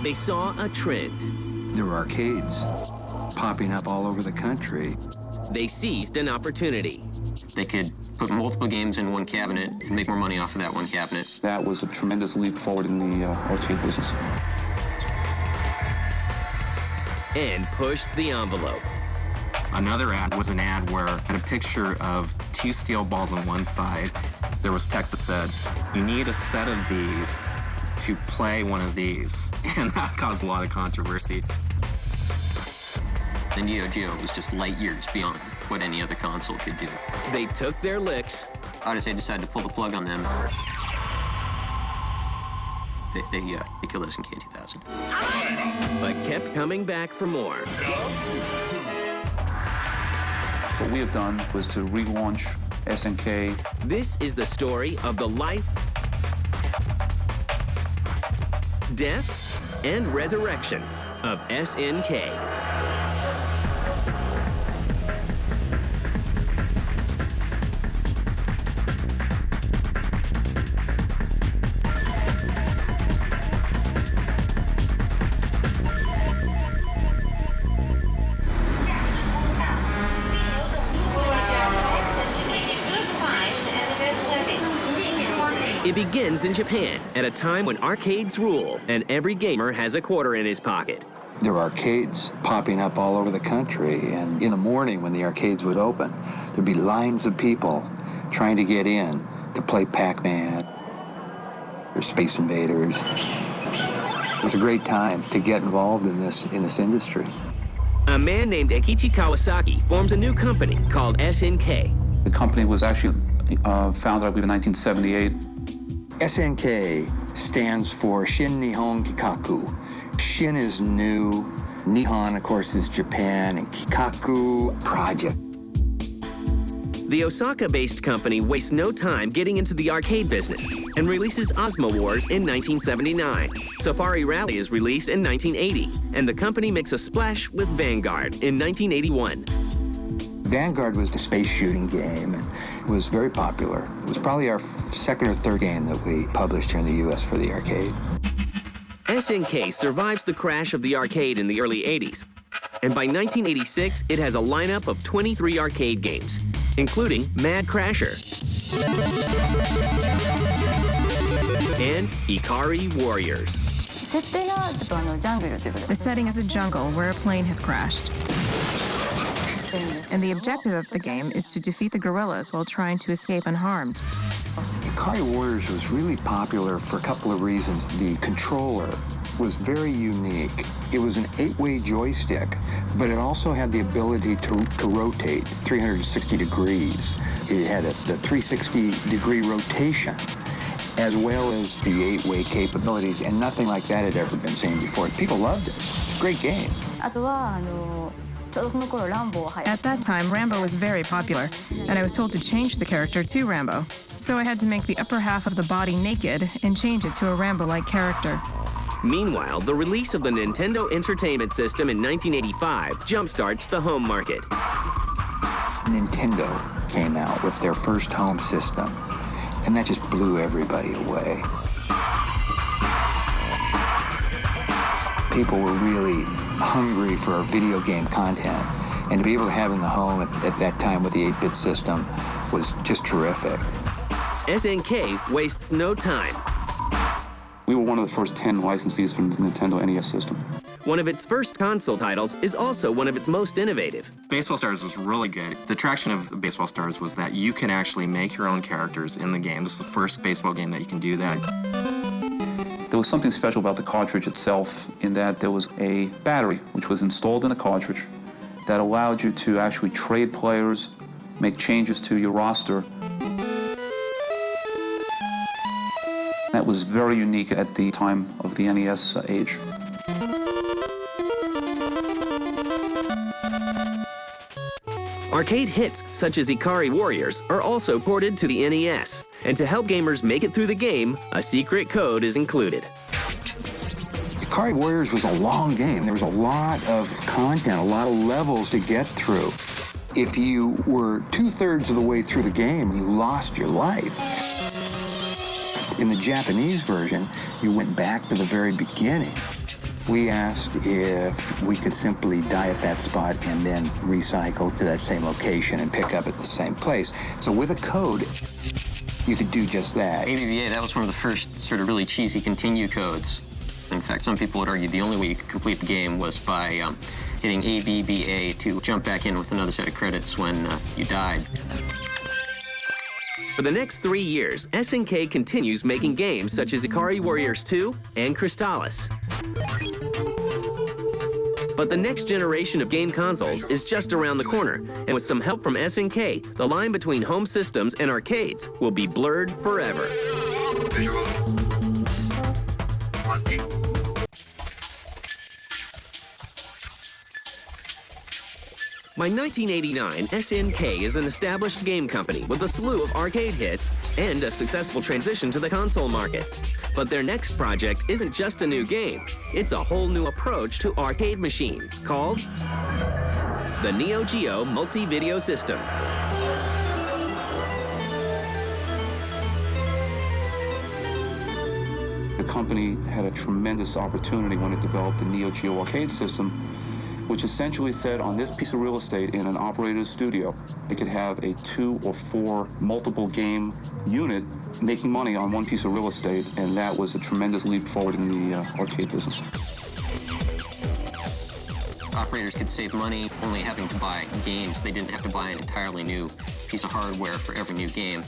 they saw a trend. There were arcades popping up all over the country. They seized an opportunity. They could put multiple games in one cabinet and make more money off of that one cabinet. That was a tremendous leap forward in the arcade business. And pushed the envelope. Another ad was an ad where it had a picture of 2 steel balls on one side. There was text that said, "You need a set of these to play one of these." And that caused a lot of controversy. The Neo Geo was just light years beyond what any other console could do. They took their licks. Odyssey decided to pull the plug on them. They killed SNK 2000. But kept coming back for more. What we have done was to relaunch SNK. This is the story of the life, death, and resurrection of SNK. It begins in Japan at a time when arcades rule and every gamer has a quarter in his pocket. There were arcades popping up all over the country, and in the morning when the arcades would open, there'd be lines of people trying to get in to play Pac-Man or Space Invaders. It was a great time to get involved in this industry. A man named Eikichi Kawasaki forms a new company called SNK. The company was actually founded, I believe, in 1978. SNK stands for Shin Nihon Kikaku. Shin is new, Nihon, of course, is Japan, and Kikaku, project. The Osaka-based company wastes no time getting into the arcade business and releases Ozma Wars in 1979. Safari Rally is released in 1980, and the company makes a splash with Vanguard in 1981. Vanguard was a space shooting game, and it was very popular. It was probably our second or third game that we published here in the U.S. for the arcade. SNK survives the crash of the arcade in the early 80s, and by 1986, it has a lineup of 23 arcade games, including Mad Crasher and Ikari Warriors. The setting is a jungle where a plane has crashed. And the objective of the game is to defeat the gorillas while trying to escape unharmed. Ikari Warriors was really popular for a couple of reasons. The controller was very unique. It was an 8-way joystick, but it also had the ability to rotate 360 degrees. It had the 360-degree rotation, as well as the 8-way capabilities, and nothing like that had ever been seen before. People loved it. It's a great game. At that time, Rambo was very popular, and I was told to change the character to Rambo. So I had to make the upper half of the body naked and change it to a Rambo-like character. Meanwhile, the release of the Nintendo Entertainment System in 1985 jumpstarts the home market. Nintendo came out with their first home system, and that just blew everybody away. People were really hungry for video game content, and to be able to have it in the home at that time with the 8-bit system was just terrific. SNK wastes no time. We were one of the first 10 licensees from the Nintendo NES system. One of its first console titles is also one of its most innovative. Baseball Stars was really good. The attraction of Baseball Stars was that you can actually make your own characters in the game. This is the first baseball game that you can do that. There was something special about the cartridge itself in that there was a battery which was installed in the cartridge that allowed you to actually trade players, make changes to your roster. That was very unique at the time of the NES age. Arcade hits such as Ikari Warriors are also ported to the NES, and to help gamers make it through the game, a secret code is included. Ikari Warriors was a long game. There was a lot of content, a lot of levels to get through. If you were 2/3 of the way through the game, you lost your life. In the Japanese version, you went back to the very beginning. We asked if we could simply die at that spot and then recycle to that same location and pick up at the same place. So with a code, you could do just that. ABBA, that was one of the first sort of really cheesy continue codes. In fact, some people would argue the only way you could complete the game was by hitting ABBA to jump back in with another set of credits when you died. For the next 3 years, SNK continues making games such as Ikari Warriors 2 and Crystallis. But the next generation of game consoles is just around the corner, and with some help from SNK, the line between home systems and arcades will be blurred forever. By 1989, SNK is an established game company with a slew of arcade hits and a successful transition to the console market. But their next project isn't just a new game, it's a whole new approach to arcade machines called the Neo Geo Multi-Video System. The company had a tremendous opportunity when it developed the Neo Geo arcade system, which essentially said on this piece of real estate in an operator's studio, it could have a 2 or 4 multiple game unit making money on one piece of real estate, and that was a tremendous leap forward in the arcade business. Operators could save money only having to buy games. They didn't have to buy an entirely new piece of hardware for every new game.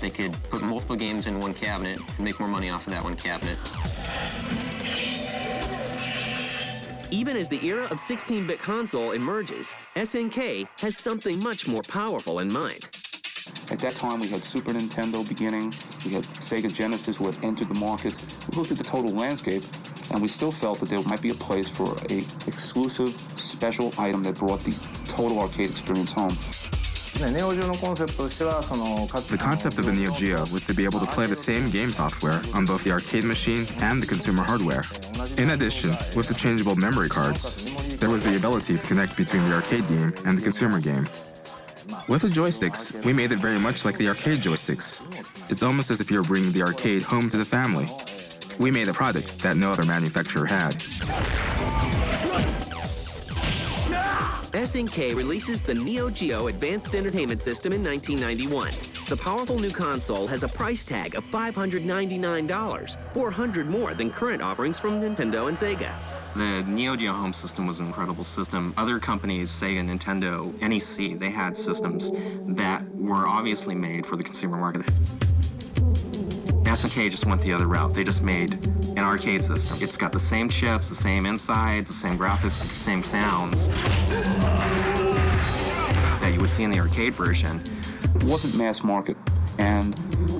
They could put multiple games in one cabinet and make more money off of that one cabinet. Even as the era of 16-bit console emerges, SNK has something much more powerful in mind. At that time, we had Super Nintendo beginning, we had Sega Genesis who had entered the market. We looked at the total landscape, and we still felt that there might be a place for an exclusive, special item that brought the total arcade experience home. The concept of the Neo Geo was to be able to play the same game software on both the arcade machine and the consumer hardware. In addition, with the changeable memory cards, there was the ability to connect between the arcade game and the consumer game. With the joysticks, we made it very much like the arcade joysticks. It's almost as if you're bringing the arcade home to the family. We made a product that no other manufacturer had. SNK releases the Neo Geo Advanced Entertainment System in 1991. The powerful new console has a price tag of $599, $400 more than current offerings from Nintendo and Sega. The Neo Geo home system was an incredible system. Other companies, Sega, Nintendo, NEC, they had systems that were obviously made for the consumer market. SNK just went the other route. They just made an arcade system. It's got the same chips, the same insides, the same graphics, the same sounds that you would see in the arcade version. It wasn't mass market, and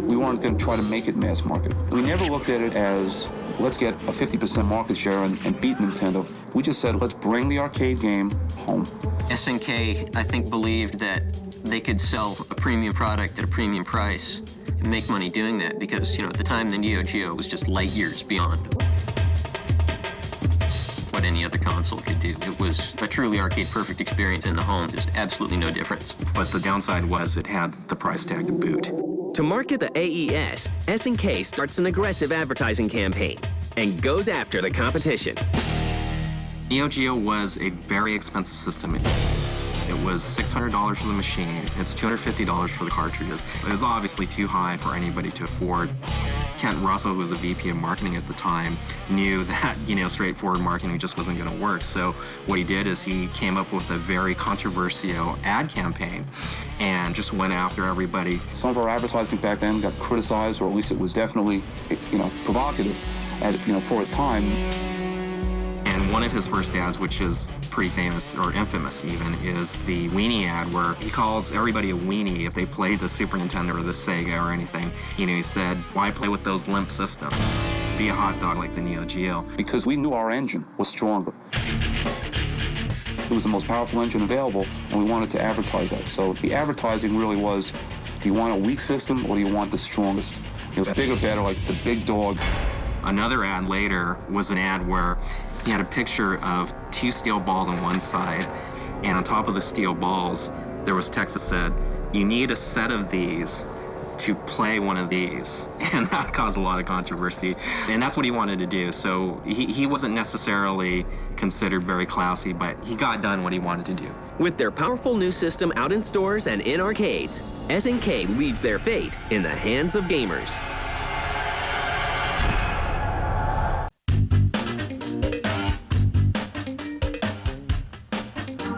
we weren't going to try to make it mass market. We never looked at it as, let's get a 50% market share and beat Nintendo. We just said, let's bring the arcade game home. SNK, I think, believed that they could sell a premium product at a premium price and make money doing that because, at the time, the Neo Geo was just light years beyond what any other console could do. It was a truly arcade-perfect experience in the home, just absolutely no difference. But the downside was it had the price tag to boot. To market the AES, SNK starts an aggressive advertising campaign and goes after the competition. Neo Geo was a very expensive system. It was $600 for the machine. It's $250 for the cartridges. It was obviously too high for anybody to afford. Kent Russell, who was the VP of marketing at the time, knew that, straightforward marketing just wasn't going to work. So what he did is he came up with a very controversial ad campaign and just went after everybody. Some of our advertising back then got criticized, or at least it was definitely, provocative for its time. And one of his first ads, which is pretty famous, or infamous even, is the weenie ad where he calls everybody a weenie if they play the Super Nintendo or the Sega or anything. He said, why play with those limp systems? Be a hot dog like the Neo Geo. Because we knew our engine was stronger. It was the most powerful engine available, and we wanted to advertise that. So the advertising really was, do you want a weak system or do you want the strongest? It was bigger, better, like the big dog. Another ad later was an ad where he had a picture of 2 steel balls on one side, and on top of the steel balls, there was text that said, you need a set of these to play one of these, and that caused a lot of controversy. And that's what he wanted to do. So he wasn't necessarily considered very classy, but he got done what he wanted to do. With their powerful new system out in stores and in arcades, SNK leaves their fate in the hands of gamers.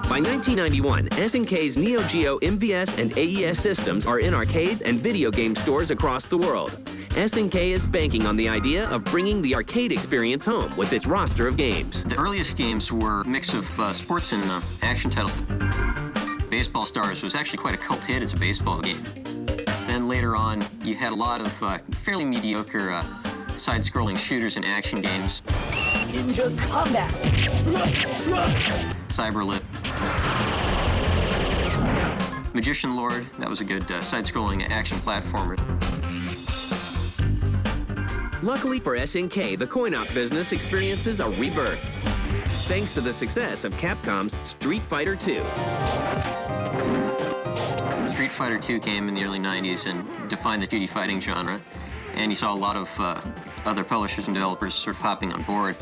By 1991, SNK's Neo Geo MVS and AES systems are in arcades and video game stores across the world. SNK is banking on the idea of bringing the arcade experience home with its roster of games. The earliest games were a mix of sports and action titles. Baseball Stars was actually quite a cult hit as a baseball game. Then later on, you had a lot of fairly mediocre side-scrolling shooters and action games. Ninja Combat! Cyberlit. Magician Lord, that was a good side-scrolling action platformer. Luckily for SNK, the coin-op business experiences a rebirth, thanks to the success of Capcom's Street Fighter II. Street Fighter II came in the early 90s and defined the 2D fighting genre, and you saw a lot of other publishers and developers sort of hopping on board.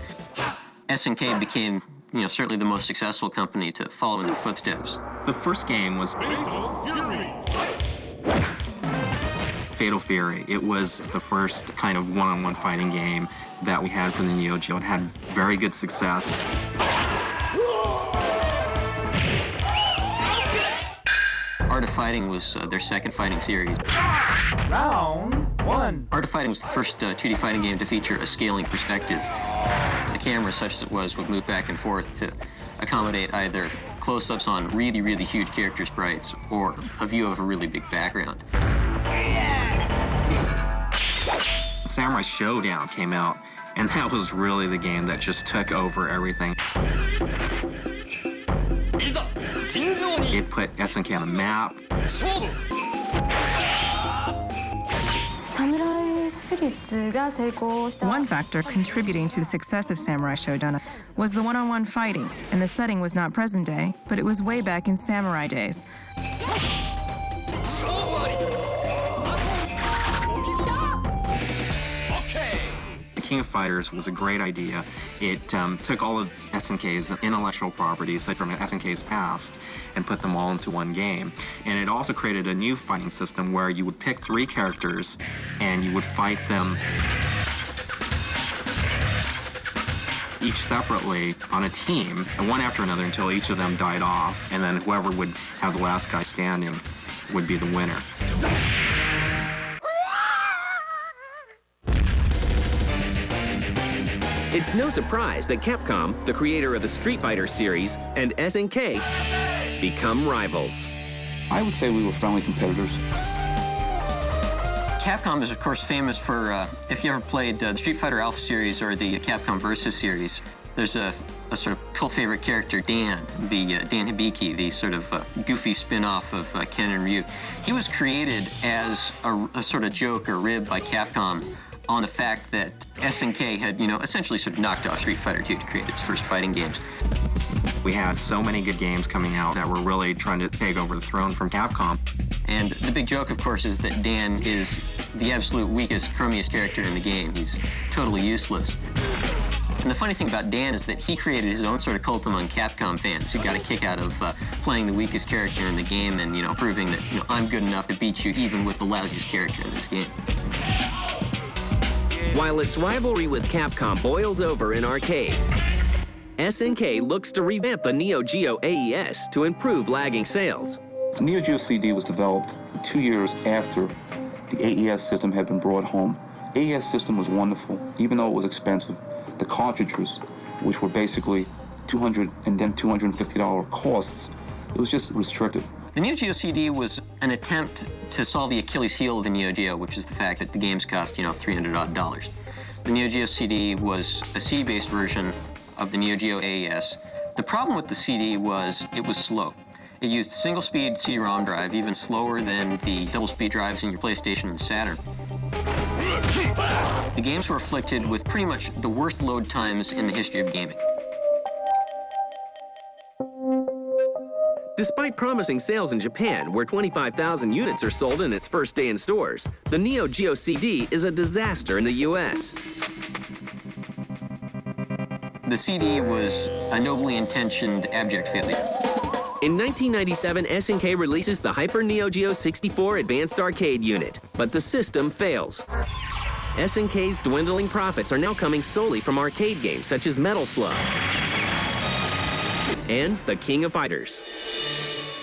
SNK became, certainly the most successful company to follow in their footsteps. The first game was Fatal Fury. It was the first kind of one-on-one fighting game that we had for the Neo Geo. It had very good success. Art of Fighting was their second fighting series. Round one. Art of Fighting was the first 2D fighting game to feature a scaling perspective. The camera, such as it was, would move back and forth to accommodate either close-ups on really, really huge character sprites or a view of a really big background. Samurai Showdown came out, and that was really the game that just took over everything. It put SNK on the map. One factor contributing to the success of Samurai Shodown was the one-on-one fighting, and the setting was not present day, but it was way back in samurai days. King of Fighters was a great idea. It took all of SNK's intellectual properties from SNK's past and put them all into one game. And it also created a new fighting system where you would pick 3 characters and you would fight them each separately on a team, one after another until each of them died off, and then whoever would have the last guy standing would be the winner. It's no surprise that Capcom, the creator of the Street Fighter series, and SNK become rivals. I would say we were friendly competitors. Capcom is, of course, famous for, if you ever played the Street Fighter Alpha series or the Capcom Versus series, there's a sort of cult favorite character, Dan, Dan Hibiki, the sort of goofy spin-off of Ken and Ryu. He was created as a sort of joke or rib by Capcom on the fact that SNK had, essentially sort of knocked off Street Fighter II to create its first fighting games. We had so many good games coming out that were really trying to take over the throne from Capcom. And the big joke, of course, is that Dan is the absolute weakest, crummiest character in the game. He's totally useless. And the funny thing about Dan is that he created his own sort of cult among Capcom fans who got a kick out of playing the weakest character in the game and, proving that, I'm good enough to beat you even with the lousiest character in this game. While its rivalry with Capcom boils over in arcades, SNK looks to revamp the Neo Geo AES to improve lagging sales. The Neo Geo CD was developed 2 years after the AES system had been brought home. AES system was wonderful, even though it was expensive. The cartridges, which were basically $200 and then $250 costs, it was just restricted. The Neo Geo CD was an attempt to solve the Achilles heel of the Neo Geo, which is the fact that the games cost, $300-odd. The Neo Geo CD was a CD-based version of the Neo Geo AES. The problem with the CD was it was slow. It used a single-speed CD-ROM drive, even slower than the double-speed drives in your PlayStation and Saturn. The games were afflicted with pretty much the worst load times in the history of gaming. Despite promising sales in Japan, where 25,000 units are sold in its first day in stores, the Neo Geo CD is a disaster in the US. The CD was a nobly intentioned abject failure. In 1997, SNK releases the Hyper Neo Geo 64 Advanced Arcade unit, but the system fails. SNK's dwindling profits are now coming solely from arcade games such as Metal Slug and The King of Fighters.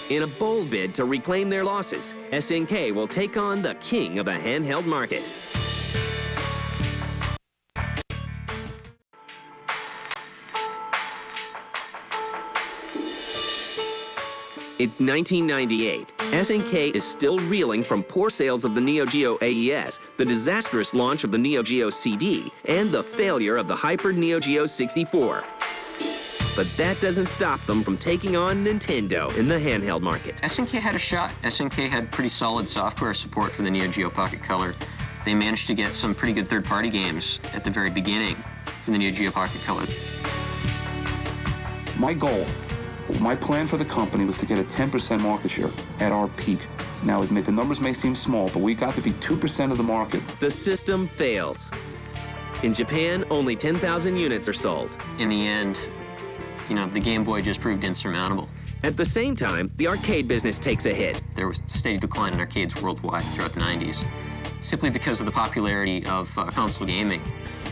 In a bold bid to reclaim their losses, SNK will take on the king of the handheld market. It's 1998. SNK is still reeling from poor sales of the Neo Geo AES, the disastrous launch of the Neo Geo CD, and the failure of the Hyper Neo Geo 64. But that doesn't stop them from taking on Nintendo in the handheld market. SNK had a shot. SNK had pretty solid software support for the Neo Geo Pocket Color. They managed to get some pretty good third-party games at the very beginning for the Neo Geo Pocket Color. My plan for the company was to get a 10% market share at our peak. Now, admit the numbers may seem small, but we got to be 2% of the market. The system fails. In Japan, only 10,000 units are sold. In the end, the Game Boy just proved insurmountable. At the same time, the arcade business takes a hit. There was a steady decline in arcades worldwide throughout the 90s, simply because of the popularity of console gaming.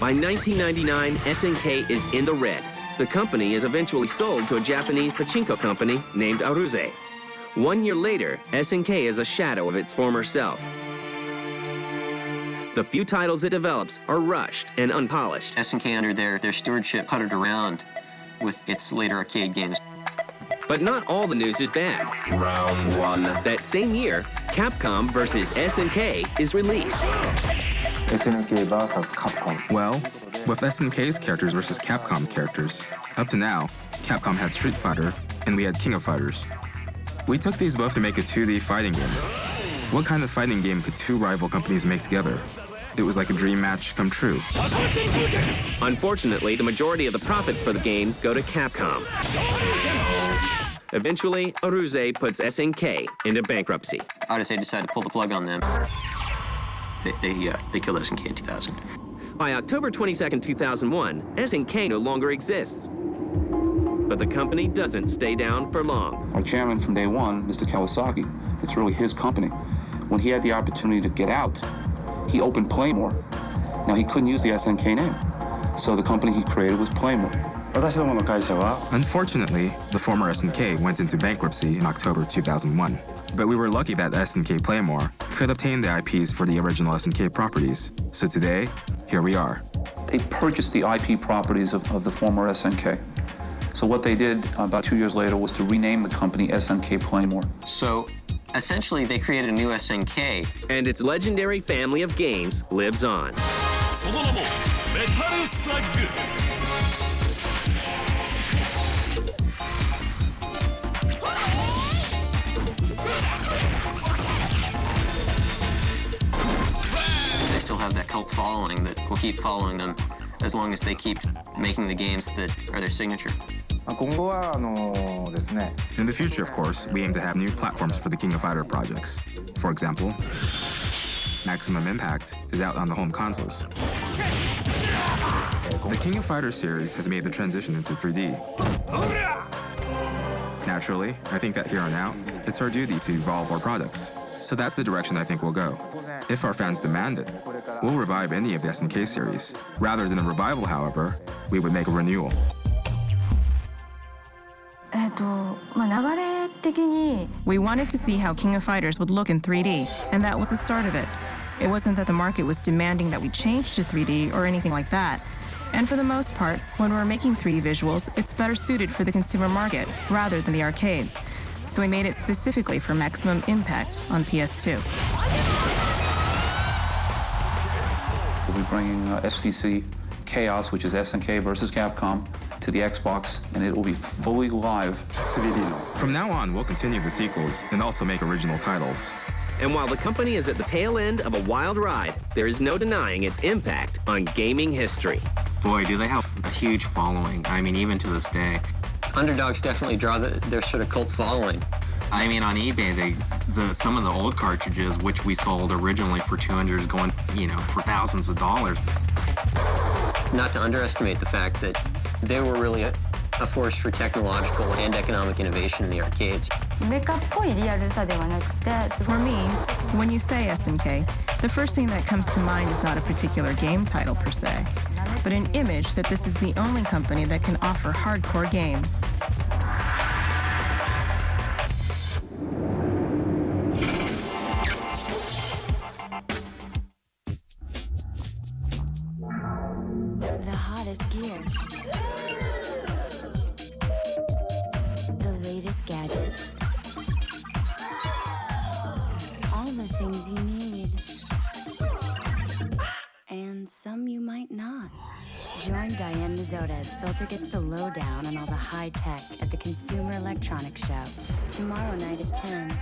By 1999, SNK is in the red. The company is eventually sold to a Japanese pachinko company named Aruze. 1 year later, SNK is a shadow of its former self. The few titles it develops are rushed and unpolished. SNK, under their stewardship, puttered around with its later arcade games. But not all the news is bad. Round one. That same year, Capcom vs. SNK is released. SNK versus Capcom. Well, with SNK's characters versus Capcom's characters, up to now, Capcom had Street Fighter, and we had King of Fighters. We took these both to make a 2D fighting game. What kind of fighting game could two rival companies make together? It was like a dream match come true. Unfortunately, the majority of the profits for the game go to Capcom. Eventually, Aruze puts SNK into bankruptcy. Odyssey decided to pull the plug on them. They killed SNK in 2000. By October 22, 2001, SNK no longer exists. But the company doesn't stay down for long. Our chairman from day one, Mr. Kawasaki, it's really his company. When he had the opportunity to get out, he opened Playmore. Now, he couldn't use the SNK name, so the company he created was Playmore. Unfortunately, the former SNK went into bankruptcy in October 2001. But we were lucky that SNK Playmore could obtain the IPs for the original SNK properties. So today, here we are. They purchased the IP properties of the former SNK. So what they did about 2 years later was to rename the company SNK Playmore. So essentially, they created a new SNK. And its legendary family of games lives on. They still have that cult following that will keep following them as long as they keep making the games that are their signature. In the future, of course, we aim to have new platforms for the King of Fighter projects. For example, Maximum Impact is out on the home consoles. The King of Fighter series has made the transition into 3D. Naturally, I think that here on out, it's our duty to evolve our products. So that's the direction I think we'll go. If our fans demand it, we'll revive any of the SNK series. Rather than a revival, however, we would make a renewal. We wanted to see how King of Fighters would look in 3D, and that was the start of it. It wasn't that the market was demanding that we change to 3D or anything like that. And for the most part, when we're making 3D visuals, it's better suited for the consumer market rather than the arcades. So we made it specifically for Maximum Impact on PS2. We'll be bringing SVC Chaos, which is SNK versus Capcom, to the Xbox, and it will be fully live. From now on, we'll continue the sequels and also make original titles. And while the company is at the tail end of a wild ride, there is no denying its impact on gaming history. Boy, do they have a huge following. I mean, even to this day. Underdogs definitely draw their sort of cult following. I mean, on eBay, some of the old cartridges, which we sold originally for $200, going, for thousands of dollars. Not to underestimate the fact that they were really a force for technological and economic innovation in the arcades. For me, when you say SNK, the first thing that comes to mind is not a particular game title per se, but an image that this is the only company that can offer hardcore games. The hottest gear. The latest gadgets. All the things you need. And some you might not. Join Diane Mazzotta as Filter gets the lowdown on all the high tech at the Consumer Electronics Show. Tomorrow night at 10.